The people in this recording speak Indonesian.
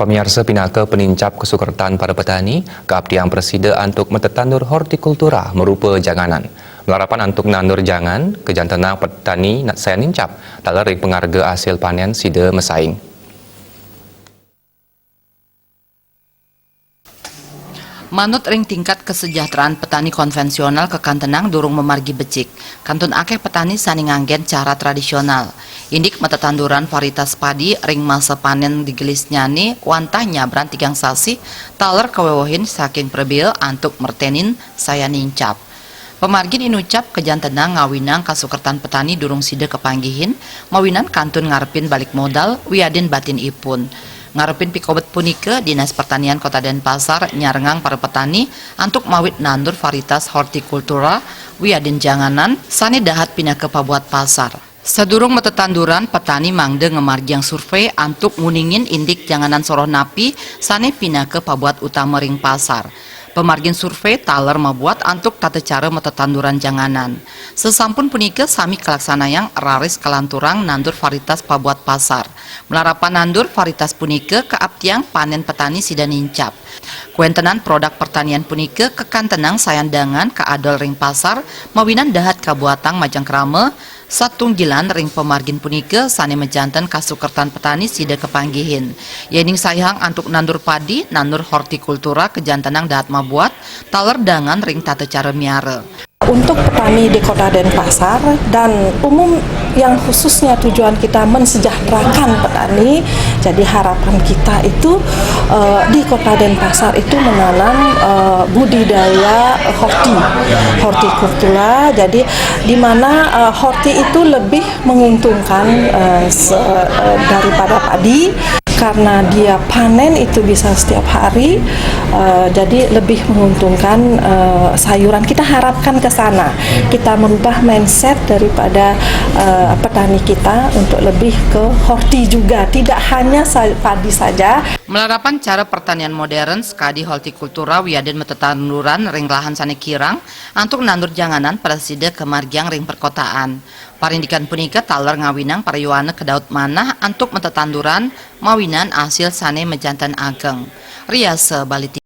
Pemirsa pinaka penincap kesukertan pada petani, keabdian presida untuk metetandur hortikultura merupa janganan. Melarapan untuk nandur jangan, kejantanang petani nak saya nincap, tak lerik pengharga hasil panen sida mesaing. Manut ring tingkat kesejahteraan petani konvensional kekantenang durung memargi becik. Kantun akeh petani sani nganggen cara tradisional. Indik metetanduran varietas padi ring masa panen digelis nyani wantahnya beran 3 sasi taler kewewohin saking prebil antuk mertenin saya nincap. Pemargin inucap kejantenang ngawinang kasukertan petani durung sida kepanggihin mawinan kantun ngarepin balik modal wiadin batin ipun. Ngarepin pikobet punike Dinas Pertanian Kota Denpasar nyarengang para petani antuk mawit nandur varietas hortikultura wiadin janganan sani dahat pindah ke pabuat pasar. Sedurung metetanduran petani mangde ngemargiang survei antuk nguningin indik janganan soroh napi sani pindah ke pabuat utama ring pasar. Pemargin survei taler membuat antuk tata cara metetanduran janganan. Sesampun punike sami kelaksanayang raris kelanturang nandur varietas pabuat pasar. Melarapan nandur varietas punike keabtiang panen petani sida nincap. Kuentenan produk pertanian punike kekantenang sayandangan keadol ring pasar mawinan dahat kabuatang Majangkrame satunggilan ring pemargin punike sani mejanten kasukertan petani sida kepanggihin. Yening sayang antuk nandur padi, nandur hortikultura kejantenang dahat mabuat, taler dangan ring tata cara miara. Untuk petani di Kota Denpasar dan umum yang khususnya tujuan kita mensejahterakan petani, jadi harapan kita itu di Kota Denpasar itu menanam budidaya hortikultura, jadi di mana horti itu lebih menguntungkan daripada padi. Karena dia panen itu bisa setiap hari, jadi lebih menguntungkan sayuran. Kita harapkan ke sana, kita merubah mindset daripada petani kita untuk lebih ke horti juga, tidak hanya padi saja. Melarapan cara pertanian modern skadi hortikultura wiadin metetanduran ring lahan sane kirang antuk nandur janganan pada sida kemargiang ring perkotaan. Parindikan punika taler ngawinang parayuana ke daud manah antuk metetanduran mawinan hasil sane mejantan ageng. Riase Baliti.